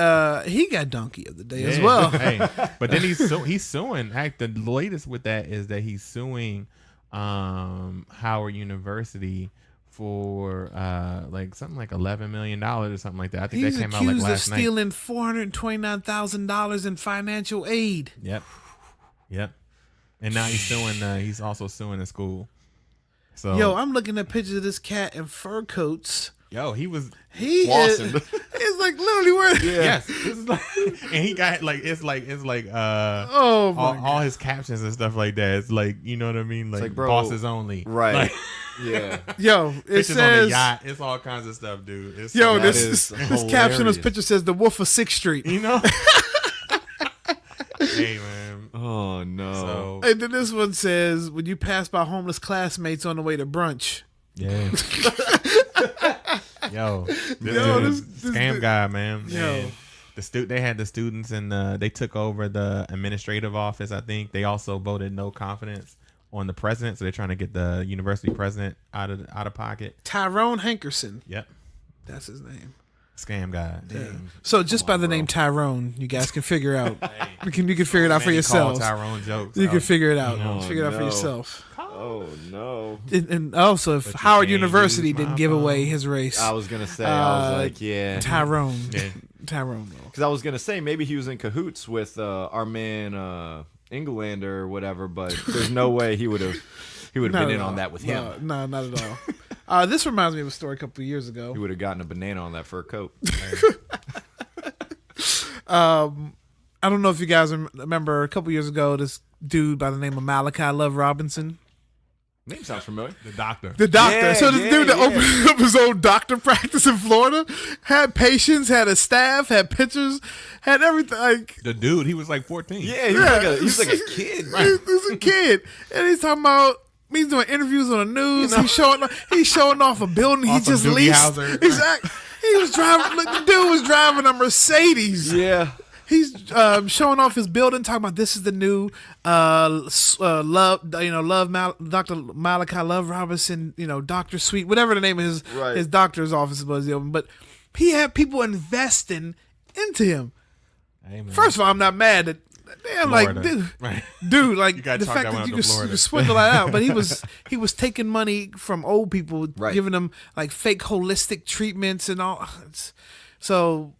he got donkey of the day as well. Hey, but then he's suing. The latest with that is that he's suing Howard University for like something like $11 million or something like that. I think that came out like last night. He's accused of stealing $429,000 in financial aid. Yep. And now he's also suing the school. So I'm looking at pictures of this cat in fur coats. He is Flossing. like literally wearing yes. This is like, and he got like it's like all his captions and stuff like that. It's like, you know what I mean? Like bro, bosses only. Right. Like, yeah. It pictures says on the yacht. It's all kinds of stuff, dude. This caption on this picture says the Wolf of 6th Street. You know? Hey man. Oh no. So, and then this one says, when you pass by homeless classmates on the way to brunch. Yeah. This scam guy, man. They had the students and they took over the administrative office. I think they also voted no confidence on the president, so they're trying to get the university president out of pocket. Tyrone Hankerson. Yep, that's his name. Scam guy. Yeah. So just by the name Tyrone, you guys can figure out. You can figure it out for yourselves. Tyrone jokes. You can figure it out. Figure it out for yourself. Oh no! And also, if Howard University didn't give away his race, I was gonna say, I was like, yeah, Tyrone. Yeah. Tyrone. Because I was gonna say maybe he was in cahoots with our man Englander or whatever, but there's no way he would have been in on that with him. No, not at all. This reminds me of a story a couple of years ago. He would have gotten a banana on that fur coat. I don't know if you guys remember a couple years ago, this dude by the name of Malachi Love Robinson. Name sounds familiar. The doctor. Yeah, so this dude that opened up his own doctor practice in Florida, had patients, had a staff, had pictures, had everything. Like the dude, he was like 14. Yeah, he was like a kid. Right? He was a kid, and he's talking about. He's doing interviews on the news. He's showing off a building he just leased. Exactly. He was driving. Look, the dude was driving a Mercedes. Yeah. He's showing off his building, talking about this is the new Dr. Malachi Love Robinson, Dr. Suite, whatever the name of his doctor's office was. But he had people investing into him. Amen. First of all, I'm not mad at. Damn, Florida. like dude, like the fact that you could swindle that out, but he was taking money from old people, giving them like fake holistic treatments and all. So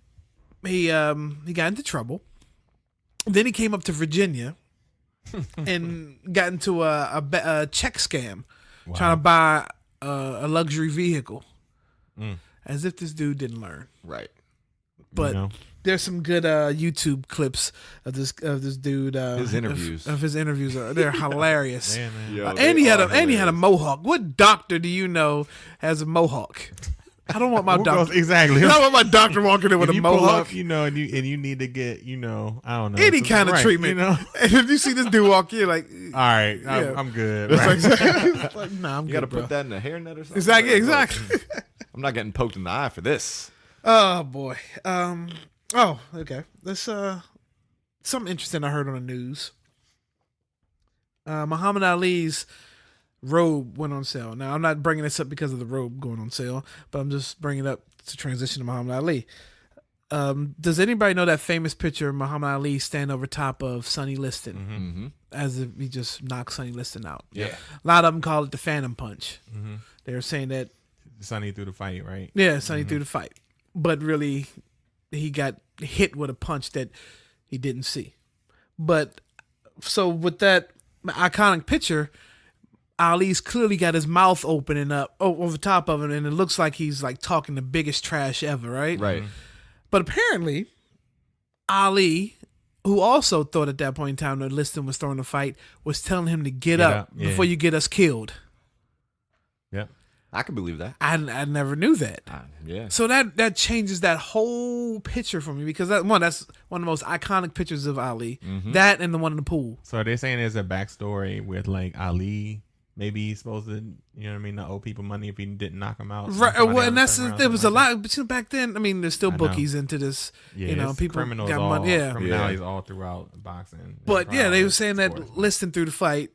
he got into trouble. Then he came up to Virginia and got into a check scam, trying to buy a luxury vehicle, as if this dude didn't learn. Right, but. There's some good YouTube clips of this dude. His interviews. Of his interviews they're hilarious. Yeah, man. Yo, and he had a mohawk. What doctor do you know has a mohawk? I don't want my doctor. Exactly. I don't want my doctor walking in with a mohawk. Up, and you need to get, I don't know, any kind of treatment. And if you see this dude walk in, like, all right, I'm good. Right? Like, nah, I'm you got to put that in a hairnet or something. Exactly. I'm not getting poked in the eye for this. Oh boy. Oh, okay. That's something interesting I heard on the news. Muhammad Ali's robe went on sale. Now, I'm not bringing this up because of the robe going on sale, but I'm just bringing it up to transition to Muhammad Ali. Does anybody know that famous picture of Muhammad Ali stand over top of Sonny Liston? Mm-hmm. As if he just knocked Sonny Liston out. Yeah. A lot of them call it the Phantom Punch. Mm-hmm. They were saying that Sonny through the fight, right? Yeah, Sonny through the fight. But really, he got hit with a punch that he didn't see. But so with that iconic picture, Ali's clearly got his mouth opening up over top of it, and it looks like he's like talking the biggest trash ever, right? Right. But apparently, Ali who also thought at that point in time that Liston was throwing a fight, was telling him to get up yeah. before you get us killed. Yep. I can believe that. I never knew that. Yeah. So that changes that whole picture for me, because that's one of the most iconic pictures of Ali. That and the one in the pool. So they're saying there's a backstory with like Ali. Maybe he's supposed to, you know what I mean, to owe people money if he didn't knock him out. Right. Well, and there was a like lot. But back then, I mean, there's still bookies into this. Yeah, People criminals got all, money. Yeah. criminalities all throughout boxing. But yeah, they were saying that sports. Liston through the fight,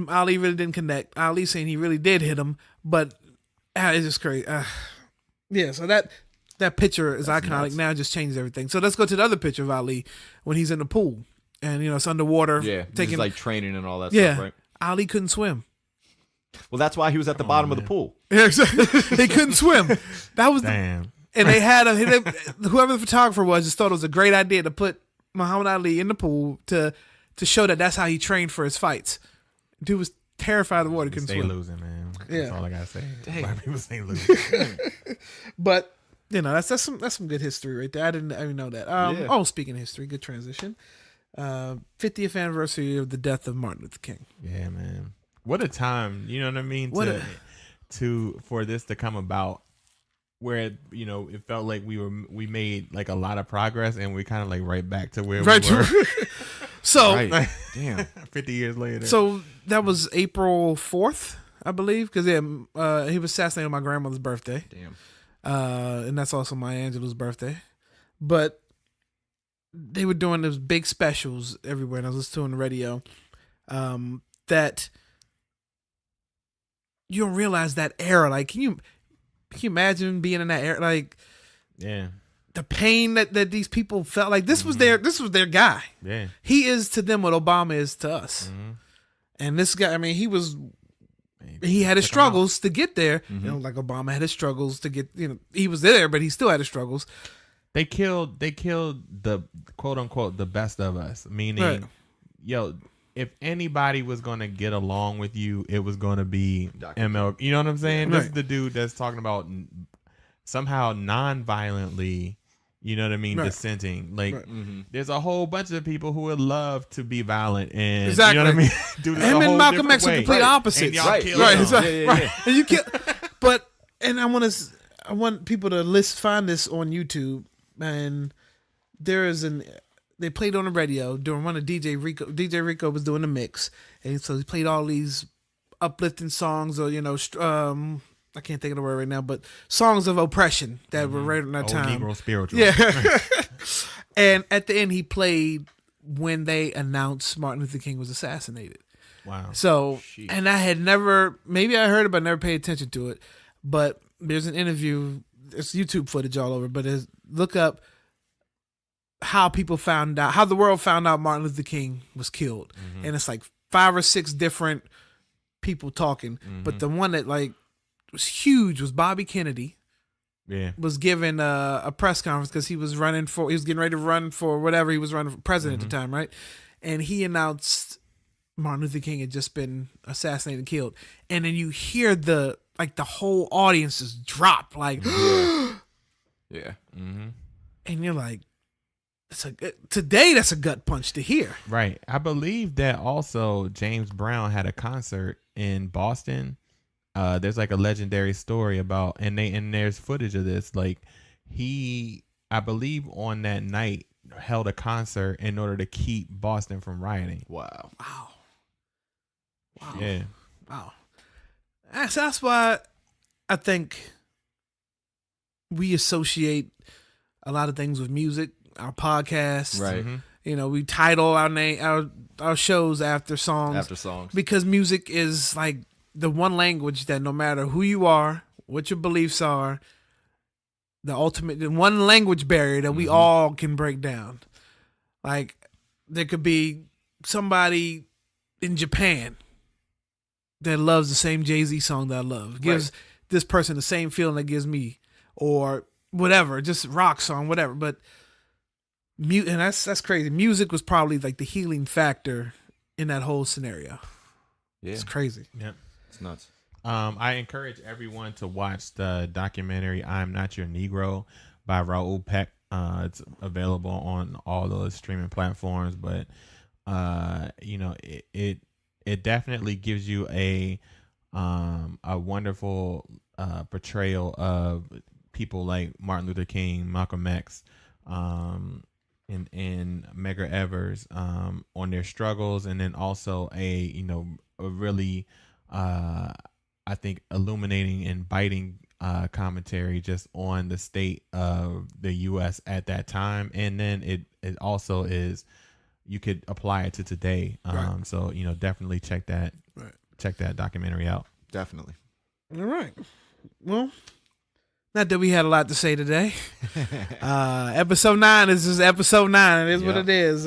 Ali really didn't connect. Ali saying he really did hit him, but it's just crazy. Yeah, so that picture is iconic. Nuts. Now it just changes everything. So let's go to the other picture of Ali when he's in the pool and it's underwater. Yeah. taking He's like training and all that yeah. stuff, right? Ali couldn't swim. Well, that's why he was at the bottom of the pool. Yeah, he couldn't swim. That was Damn. and they had whoever the photographer was just thought it was a great idea to put Muhammad Ali in the pool to show that that's how he trained for his fights. Dude was terrified of the water, couldn't Stay swim. losing, man. Yeah. That's all I gotta say. Dang. Why people stay losing. But that's some good history right there. I didn't know that. Yeah. Oh, speaking of history, good transition. 50th anniversary of the death of Martin Luther King. Yeah, man. What a time, you know what I mean? For this to come about, where it felt like we made like a lot of progress, and we kind of like right back to where we were. So, Right. Damn. 50 years later. So that was April 4th, I believe, because he was assassinated on my grandmother's birthday. Damn. And that's also Maya Angelou's birthday. But they were doing those big specials everywhere, and I was listening to on the radio. That you don't realize that era. Like, can you imagine being in that era? Like, yeah, the pain that these people felt. Like this was their guy. yeah. He is to them what Obama is to us. And this guy, I mean, he had his struggles to get there. Like Obama had his struggles to get. He was there, but he still had his struggles. They killed the quote unquote the best of us. Meaning, Right. yo, if anybody was gonna get along with you, it was gonna be Dr. ML. You know what I'm saying? Right. This is the dude that's talking about somehow non-violently. You know what I mean? Right. Dissenting. Like, Right. there's a whole bunch of people who would love to be violent and Exactly. you know what I mean? Do this a Him and whole Malcolm different X are way. complete Right. opposites. And y'all Right. kill Right. them. Exactly. Yeah, yeah. And I want people to find this on YouTube. And they played on the radio during one of DJ Rico. DJ Rico was doing the mix, and so he played all these uplifting songs, or I can't think of the word right now, but songs of oppression that were right in that Old time. Negro spiritual. Yeah. And at the end, he played when they announced Martin Luther King was assassinated. Wow. So, and I had maybe I heard it, but never paid attention to it. But there's an interview, there's YouTube footage all over, but look up how the world found out Martin Luther King was killed. And it's like 5 or 6 different people talking. But the one that like was huge was Bobby Kennedy. Yeah. Was given a press conference because he was getting ready to run for whatever, he was running for president at the time, right? And he announced Martin Luther King had just been assassinated and killed. And then you hear the whole audience just drop, like, Yeah. and you're like, today that's a gut punch to hear. Right. I believe that also James Brown had a concert in Boston. There's like a legendary story about, and there's footage of this. Like I believe on that night held a concert in order to keep Boston from rioting. Wow. Yeah. Wow. That's why I think we associate a lot of things with music, our podcast. Right. We title our shows after songs. After songs. Because music is like the one language that no matter who you are, what your beliefs are, the one language barrier that we all can break down. Like there could be somebody in Japan that loves the same Jay-Z song that I love. Gives this person the same feeling that gives me, or whatever, just rock song, whatever. But and that's crazy. Music was probably like the healing factor in that whole scenario. Yeah. It's crazy. Yep. It's nuts. I encourage everyone to watch the documentary "I'm Not Your Negro" by Raoul Peck. It's available on all those streaming platforms, but it definitely gives you a wonderful portrayal of people like Martin Luther King, Malcolm X, and Medgar Evers on their struggles, and then also a really I think illuminating and biting commentary just on the state of the U.S. at that time, and then it also is, you could apply it to today. Right. So definitely check that documentary out. Definitely. All right. Well, not that we had a lot to say today. Episode 9 is just episode 9. It is what it is.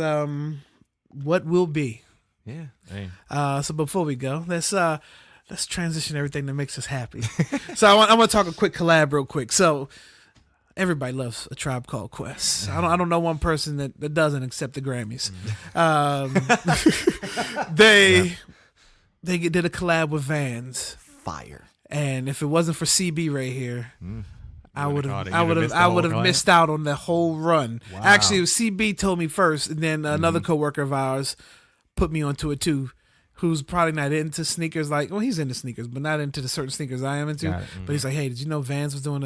What will be? Yeah. Hey. So before we go, let's transition everything that makes us happy. So I want to talk a quick collab real quick. So everybody loves A Tribe Called Quest. I don't know one person that doesn't except the Grammys. They did a collab with Vans. Fire. And if it wasn't for CB right here, I would You'd have missed out on the whole run. Wow. Actually, CB told me first, and then another coworker of ours put me onto it too, who's probably not into sneakers. He's into sneakers, but not into the certain sneakers I am into. But he's like, hey, did you know Vans was doing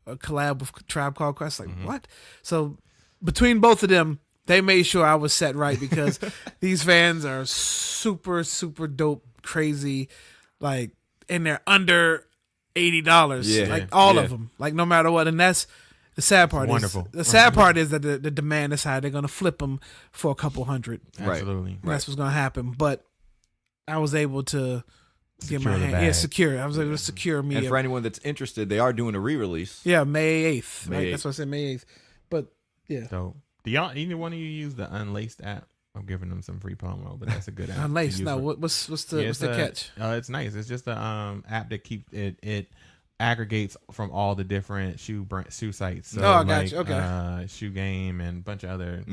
a collab with Tribe Called Quest? Like, what? So between both of them, they made sure I was set right, because these Vans are super, super dope, crazy, and they're under $80. Yeah. All of them. No matter what. And that's the sad part. Wonderful. The sad part is that the demand is high. They're going to flip them for a couple hundred. Absolutely. That's what's going to happen. But I was able to get my hand. Yeah, secure. I was able to secure me. And for anyone that's interested, they are doing a re-release. Yeah, May 8th. May Right? 8th. That's what I said, May 8th. But yeah. So do y'all, either one of you use the Unlaced app? I'm giving them some free promo, but that's a good app. Unlaced. No, what's the catch? It's nice. It's just a app that keeps it aggregates from all the different shoe sites. So I got you. Okay. Shoe Game and a bunch of other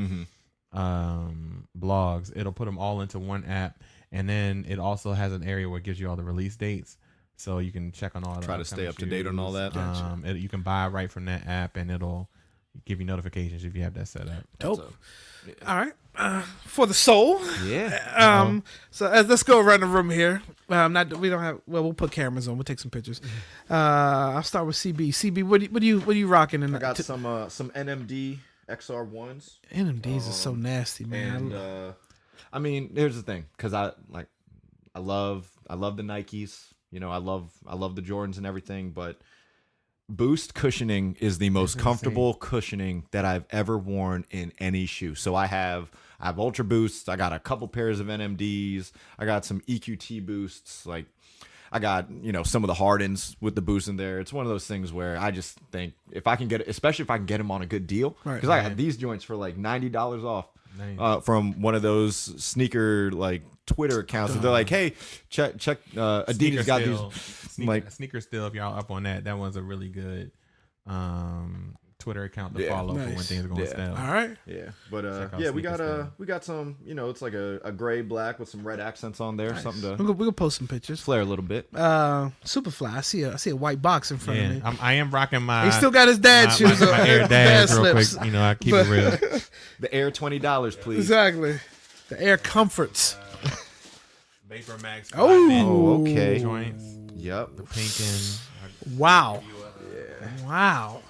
blogs. It'll put them all into one app, and then it also has an area where it gives you all the release dates, so you can check on all. Try to stay up to date on all that. You can buy right from that app, and it'll give you notifications if you have that set up. Dope. All right. For the soul. Yeah. So let's go around the room here. We'll put cameras on. We'll take some pictures. I'll start with CB. CB, what are you rocking? I got some NMD XR1s. NMDs are so nasty, man. And I mean, here's the thing, because I love the Nikes. I love the Jordans and everything, but Boost cushioning is the most comfortable cushioning that I've ever worn in any shoe. So I have Ultra Boosts. I got a couple pairs of NMDs. I got some EQT Boosts. I got, some of the Hardens with the Boost in there. It's one of those things where I just think if I can get it, especially if I can get them on a good deal, because I got these joints for $90 off from one of those sneaker Twitter accounts. And they're like, hey, check Adidas got these. Sneaker Still, if y'all up on that one's a really good Twitter account to follow for when things are going to sell. All right. Yeah. But we got some, it's like a gray black with some red accents on there. Nice. Something to we'll post some pictures. Flare a little bit. Superfly. I see a white box in front of me. I am rocking my. He still got his dad shoes on. My Air Dads real quick. I keep it real. The Air $20, please. Exactly. The Air Comforts. Vapor Max. Oh, okay. Joints. Yep. The pink and. Wow. Yeah. Wow.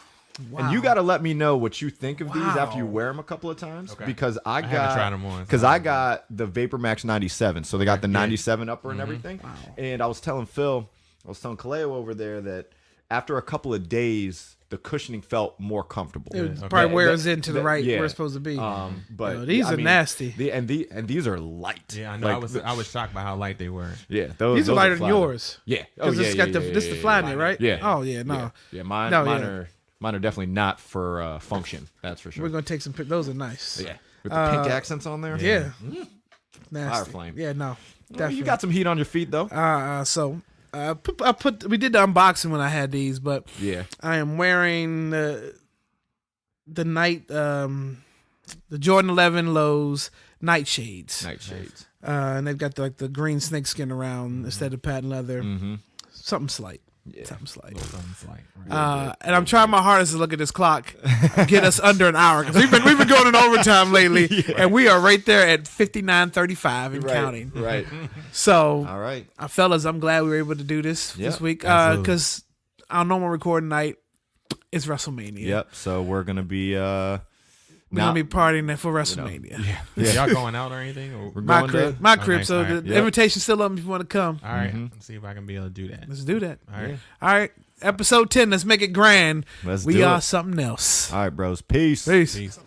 And you got to let me know what you think of these after you wear them a couple of times, because I haven't tried them on. Because I got the Vapor Max 97, so they got the 97 upper and everything. Wow. And I was telling Kaleo over there that after a couple of days, the cushioning felt more comfortable. It probably wears into the right where it's supposed to be. But these are nasty. These are light. Yeah, I know. I was shocked by how light they were. Yeah, these are lighter than yours. Yeah, because this is the Flyknit, right? Yeah. Oh yeah, no. Yeah, mine are definitely not for function. That's for sure. We're gonna take some. Those are nice. Yeah, with the pink accents on there. Yeah, nasty. Fire flame. Yeah, no. Definitely. You got some heat on your feet though. We did the unboxing when I had these, but yeah, I am wearing the night the Jordan 11 Lows nightshades. Nightshades. And they've got the green snakeskin around instead of patent leather. Mm-hmm. Something slight. Something slight. Something slight. Right. And I'm trying my hardest to look at this clock, get us under an hour because we've been going in overtime lately, and we are right there at 59:35 and counting. Right. So, All right, fellas, I'm glad we were able to do this week because our normal recording night is WrestleMania. Yep. So we're gonna be we're gonna be partying for WrestleMania. Y'all going out or anything? Or? We're My going crib. Okay, So all right. the invitation's still up if you want to come. All right. Let's see if I can be able to do that. Let's do that. All right. All right. Episode 10. Let's make it grand. Let's we do are it. something else. All right, bros. Peace. Peace. Peace.